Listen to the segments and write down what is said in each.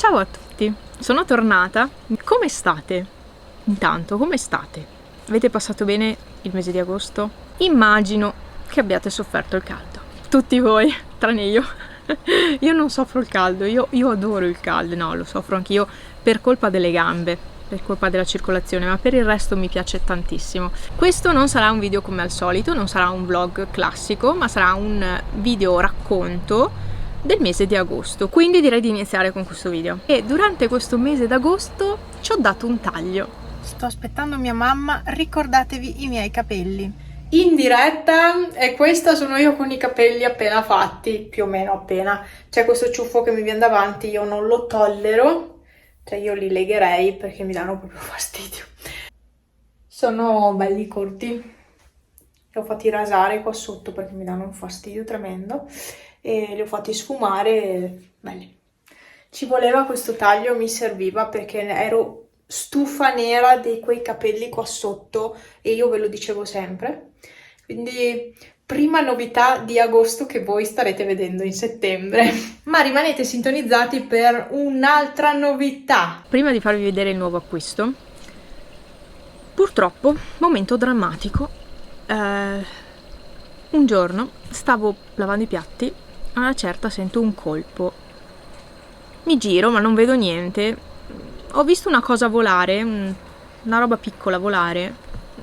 Ciao a tutti, sono tornata. Come state? Intanto, come state? Avete passato bene il mese di agosto? Immagino che abbiate sofferto il caldo. Tutti voi, tranne io. Io non soffro il caldo, io adoro il caldo, no, lo soffro anch'io per colpa delle gambe, per colpa della circolazione, ma per il resto mi piace tantissimo. Questo non sarà un video come al solito, non sarà un vlog classico, ma sarà un video racconto del mese di agosto, quindi direi di iniziare con questo video. E durante questo mese d'agosto ci ho dato un taglio. Sto aspettando mia mamma, ricordatevi i miei capelli. In diretta, e questa sono io con i capelli appena fatti, più o meno appena. C'è questo ciuffo che mi viene davanti, io non lo tollero, cioè io li legherei perché mi danno proprio fastidio. Sono belli corti, li ho fatti rasare qua sotto perché mi danno un fastidio tremendo e li ho fatti sfumare, belli. Ci voleva questo taglio, mi serviva perché ero stufa nera di quei capelli qua sotto e io ve lo dicevo sempre. Quindi prima novità di agosto che voi starete vedendo in settembre. Ma rimanete sintonizzati per un'altra novità. Prima di farvi vedere il nuovo acquisto, purtroppo, momento drammatico. Un giorno stavo lavando i piatti, a una certa sento un colpo. Mi giro ma non vedo niente. Ho visto una cosa volare, una roba piccola volare,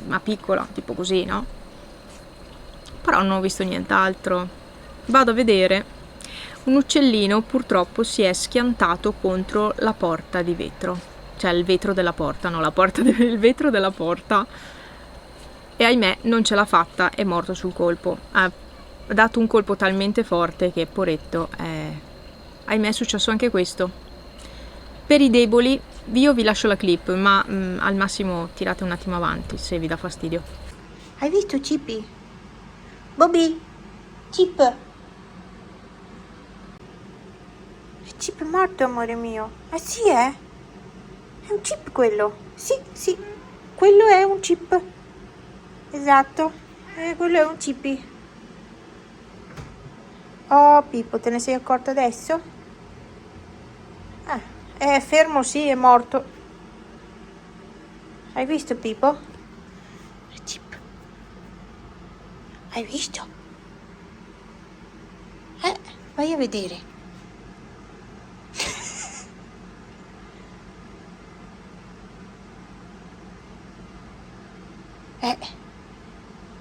ma piccola, tipo così, no? Però non ho visto nient'altro. Vado a vedere. Un uccellino purtroppo si è schiantato contro la porta di vetro. Cioè il vetro della porta, no, il vetro della porta. E ahimè non ce l'ha fatta, è morto sul colpo. Ha dato un colpo talmente forte che poretto, ahimè è successo anche questo. Per i deboli io vi lascio la clip, ma al massimo tirate un attimo avanti se vi dà fastidio. Hai visto Chippy? Bobby? Chip? Chip è morto, amore mio. Ah sì, è? È un chip quello. Sì, quello è un chip. Esatto, quello è un Chippy. Oh Pippo, te ne sei accorto adesso? È fermo, sì, è morto. Hai visto Pippo? Chip. Hai visto? Vai a vedere.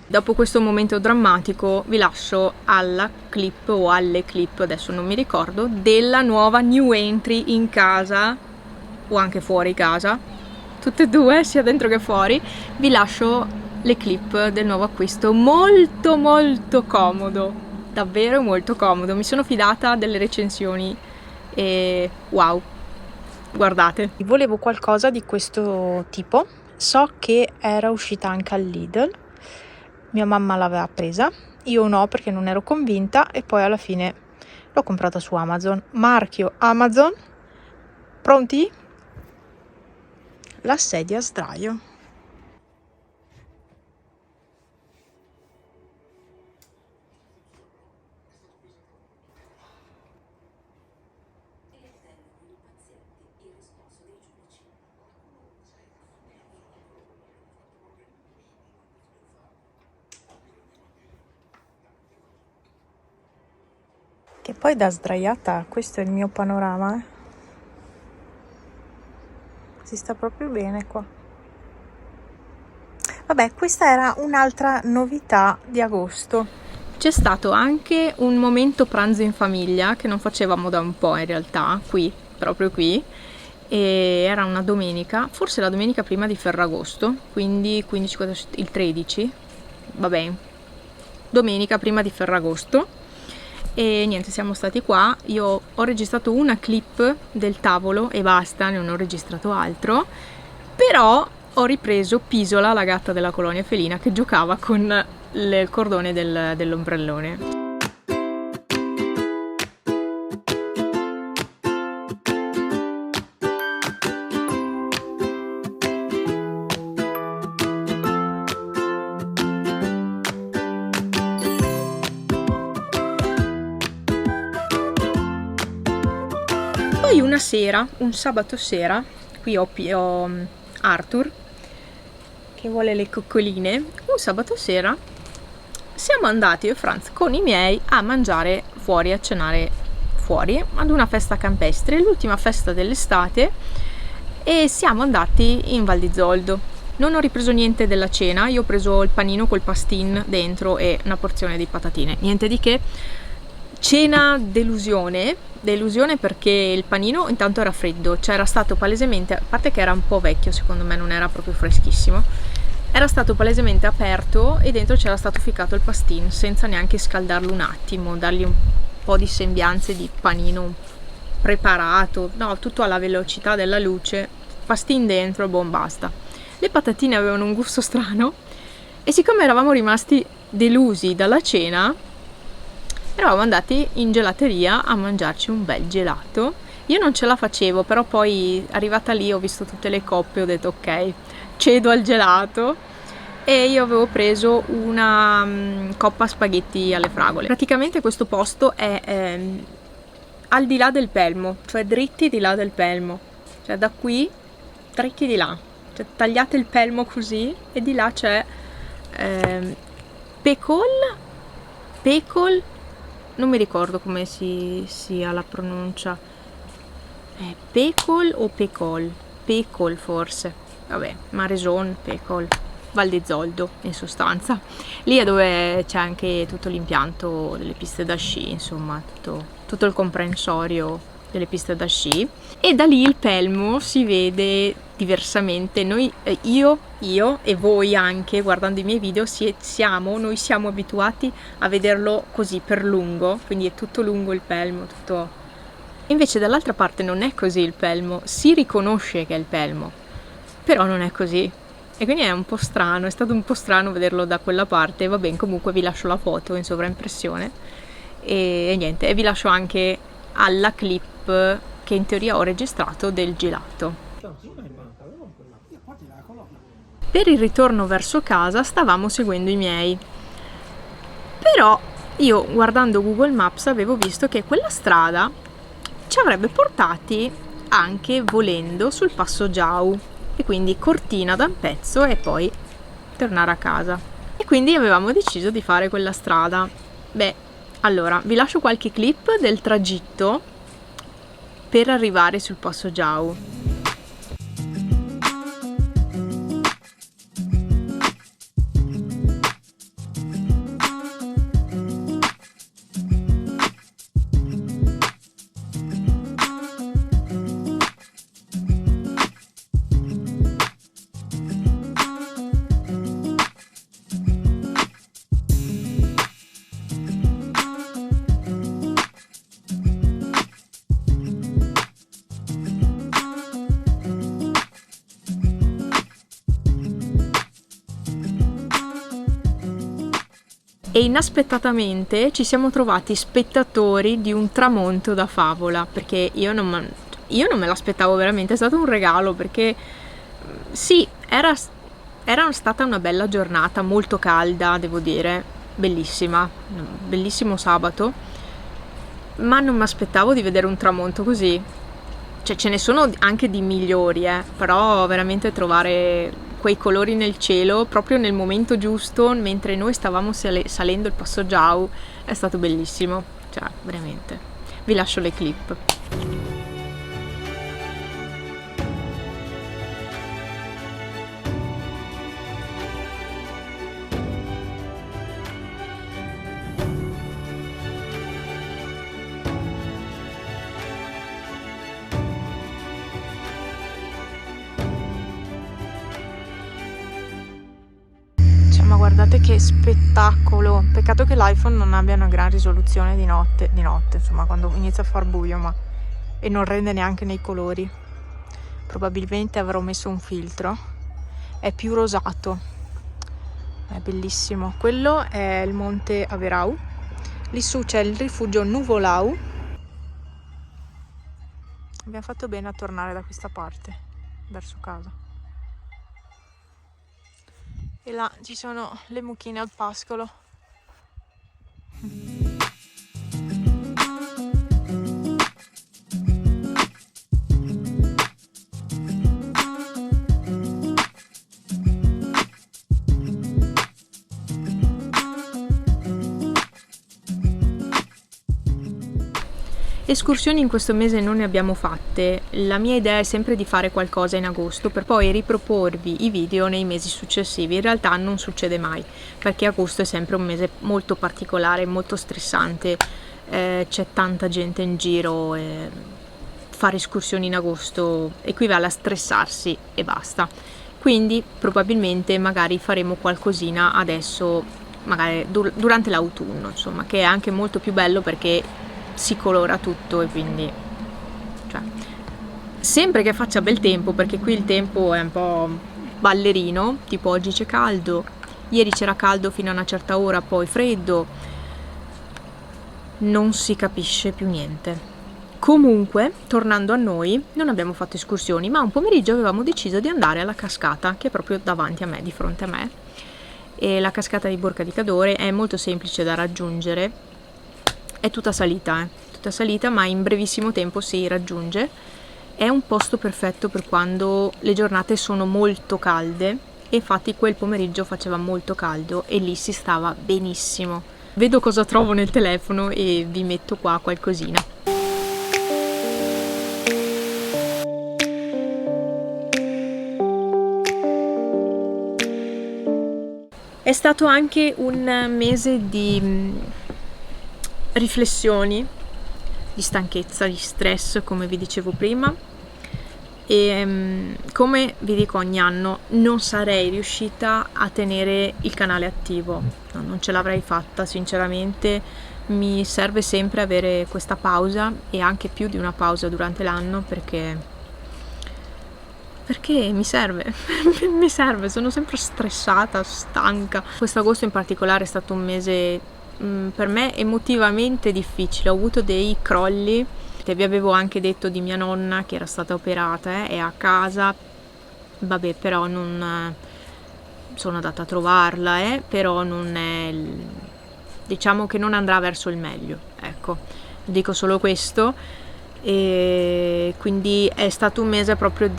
Dopo questo momento drammatico vi lascio alla clip o alle clip, adesso non mi ricordo, della nuova new entry in casa o anche fuori casa, tutte e due, sia dentro che fuori. Vi lascio le clip del nuovo acquisto, molto molto comodo, davvero molto comodo. Mi sono fidata delle recensioni e wow, guardate. Volevo qualcosa di questo tipo, so che era uscita anche al Lidl. Mia mamma l'aveva presa, io no perché non ero convinta e poi alla fine l'ho comprata su Amazon. Marchio Amazon. Pronti? La sedia a sdraio. Che poi da sdraiata questo è il mio panorama, si sta proprio bene qua. Vabbè, questa era un'altra novità di agosto. C'è stato anche un momento pranzo in famiglia che non facevamo da un po' in realtà, qui, proprio qui, e era una domenica, forse la domenica prima di Ferragosto, quindi 15, il 13, vabbè, domenica prima di Ferragosto. E niente, siamo stati qua, io ho registrato una clip del tavolo e basta, non ho registrato altro, però ho ripreso Pisola, la gatta della colonia felina, che giocava con il cordone dell'ombrellone. Poi una sera, un sabato sera, qui ho Arthur che vuole le coccoline. Un sabato sera siamo andati io e Franz con i miei a mangiare fuori, a cenare fuori ad una festa campestre, l'ultima festa dell'estate, e siamo andati in Val di Zoldo. Non ho ripreso niente della cena, io ho preso il panino col pastin dentro e una porzione di patatine, niente di che. Cena delusione perché il panino intanto era freddo, cioè era stato palesemente, a parte che era un po' vecchio, secondo me non era proprio freschissimo, era stato palesemente aperto e dentro c'era stato ficcato il pastin senza neanche scaldarlo un attimo, dargli un po' di sembianze di panino preparato, no, tutto alla velocità della luce, pastin dentro, boh, basta. Le patatine avevano un gusto strano e siccome eravamo rimasti delusi dalla cena, eravamo andati in gelateria a mangiarci un bel gelato. Io non ce la facevo, però poi arrivata lì ho visto tutte le coppe, ho detto ok, cedo al gelato, e io avevo preso una coppa spaghetti alle fragole. Praticamente questo posto è al di là del Pelmo, cioè dritti di là del Pelmo, cioè da qui dritti di là, cioè tagliate il Pelmo così e di là c'è Pecol, non mi ricordo come sia la pronuncia, Pecol o Pecol, Pecol forse, vabbè, Mareson, Pecol, Val di Zoldo in sostanza. Lì è dove c'è anche tutto l'impianto delle piste da sci, insomma tutto il comprensorio delle piste da sci, e da lì il Pelmo si vede diversamente. Io e voi anche guardando i miei video noi siamo abituati a vederlo così per lungo, quindi è tutto lungo il Pelmo, tutto. Invece dall'altra parte non è così il Pelmo, si riconosce che è il Pelmo, però non è così. E quindi è un po' strano, è stato un po' strano vederlo da quella parte. Va bene, comunque vi lascio la foto in sovraimpressione e niente, e vi lascio anche alla clip che in teoria ho registrato del gelato. Per il ritorno verso casa stavamo seguendo i miei, però io guardando Google Maps avevo visto che quella strada ci avrebbe portati anche volendo sul Passo Giau, e quindi Cortina da un pezzo e poi tornare a casa, e quindi avevamo deciso di fare quella strada. Beh, allora vi lascio qualche clip del tragitto per arrivare sul Passo Giau. E inaspettatamente ci siamo trovati spettatori di un tramonto da favola, perché io non me l'aspettavo veramente, è stato un regalo, perché sì, era stata una bella giornata, molto calda, devo dire, bellissima, bellissimo sabato, ma non mi aspettavo di vedere un tramonto così. Cioè ce ne sono anche di migliori, però veramente trovare quei colori nel cielo proprio nel momento giusto mentre noi stavamo salendo il Passo Giau è stato bellissimo, cioè veramente. Vi lascio le clip. Ma guardate che spettacolo, peccato che l'iPhone non abbia una gran risoluzione di notte, insomma, quando inizia a far buio, e non rende neanche nei colori. Probabilmente avrò messo un filtro, è più rosato, è bellissimo. Quello è il monte Averau, lì su c'è il rifugio Nuvolau. Abbiamo fatto bene a tornare da questa parte, verso casa. E là ci sono le mucchine al pascolo. Escursioni in questo mese non ne abbiamo fatte, la mia idea è sempre di fare qualcosa in agosto per poi riproporvi i video nei mesi successivi. In realtà non succede mai, perché agosto è sempre un mese molto particolare, molto stressante, c'è tanta gente in giro e fare escursioni in agosto equivale a stressarsi e basta. Quindi probabilmente magari faremo qualcosina adesso, magari durante l'autunno, insomma, che è anche molto più bello perché si colora tutto e quindi, cioè, sempre che faccia bel tempo, perché qui il tempo è un po' ballerino, tipo oggi c'è caldo, ieri c'era caldo fino a una certa ora, poi freddo, non si capisce più niente. Comunque, tornando a noi, non abbiamo fatto escursioni, ma un pomeriggio avevamo deciso di andare alla cascata, che è proprio davanti a me, di fronte a me, e la cascata di Borca di Cadore è molto semplice da raggiungere. È tutta salita, ma in brevissimo tempo si raggiunge. È un posto perfetto per quando le giornate sono molto calde, e infatti quel pomeriggio faceva molto caldo e lì si stava benissimo. Vedo cosa trovo nel telefono e vi metto qua qualcosina. È stato anche un mese di riflessioni, di stanchezza, di stress, come vi dicevo prima, e come vi dico ogni anno, non sarei riuscita a tenere il canale attivo, no, non ce l'avrei fatta sinceramente. Mi serve sempre avere questa pausa, e anche più di una pausa durante l'anno, perché mi serve mi serve, sono sempre stressata, stanca. Quest'agosto in particolare è stato un mese per me emotivamente difficile, ho avuto dei crolli. Vi avevo anche detto di mia nonna che era stata operata, è a casa, vabbè, però non sono andata a trovarla, però non è, diciamo che non andrà verso il meglio, ecco, dico solo questo. E quindi è stato un mese proprio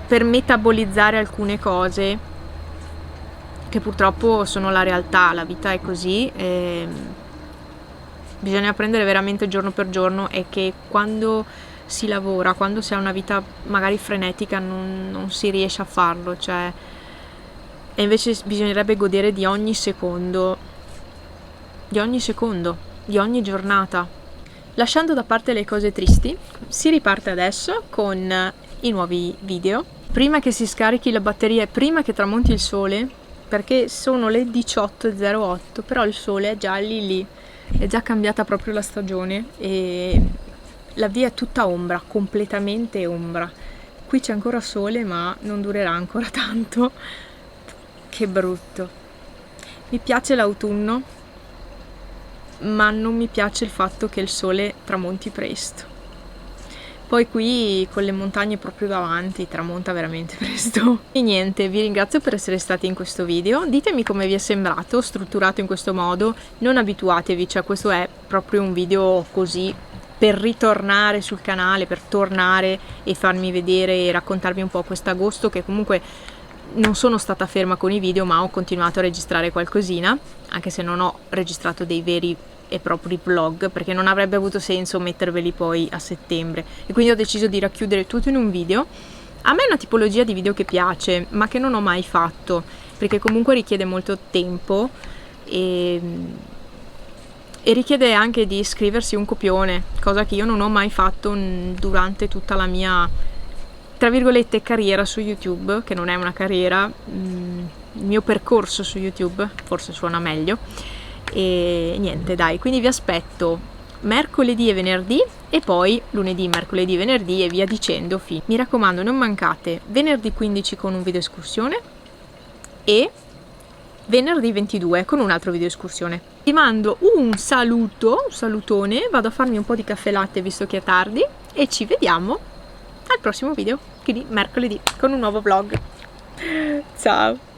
per metabolizzare alcune cose che purtroppo sono la realtà, la vita è così, bisogna prendere veramente giorno per giorno, e che quando si lavora, quando si ha una vita magari frenetica, non si riesce a farlo, cioè, e invece bisognerebbe godere di ogni secondo, di ogni giornata. Lasciando da parte le cose tristi, si riparte adesso con i nuovi video. Prima che si scarichi la batteria e prima che tramonti il sole, perché sono le 18:08, però il sole è già lì, è già cambiata proprio la stagione e la via è tutta ombra, completamente ombra. Qui c'è ancora sole, ma non durerà ancora tanto. Che brutto. Mi piace l'autunno, ma non mi piace il fatto che il sole tramonti presto. Poi qui con le montagne proprio davanti tramonta veramente presto. E niente, vi ringrazio per essere stati in questo video. Ditemi come vi è sembrato, strutturato in questo modo. Non abituatevi, cioè questo è proprio un video così per ritornare sul canale, per tornare e farmi vedere e raccontarvi un po' quest'agosto, che comunque non sono stata ferma con i video, ma ho continuato a registrare qualcosina, anche se non ho registrato dei veri e propri vlog, perché non avrebbe avuto senso metterveli poi a settembre, e quindi ho deciso di racchiudere tutto in un video. A me è una tipologia di video che piace, ma che non ho mai fatto, perché comunque richiede molto tempo e richiede anche di scriversi un copione, cosa che io non ho mai fatto durante tutta la mia, tra virgolette, carriera su YouTube, che non è una carriera, il mio percorso su YouTube, forse suona meglio. E niente, dai, quindi vi aspetto mercoledì e venerdì, e poi lunedì, mercoledì, venerdì e via dicendo. Mi raccomando, non mancate venerdì 15 con un video escursione e venerdì 22 con un altro video escursione. Vi mando un saluto, un salutone, vado a farmi un po' di caffè latte visto che è tardi, e ci vediamo al prossimo video, quindi mercoledì con un nuovo vlog. Ciao!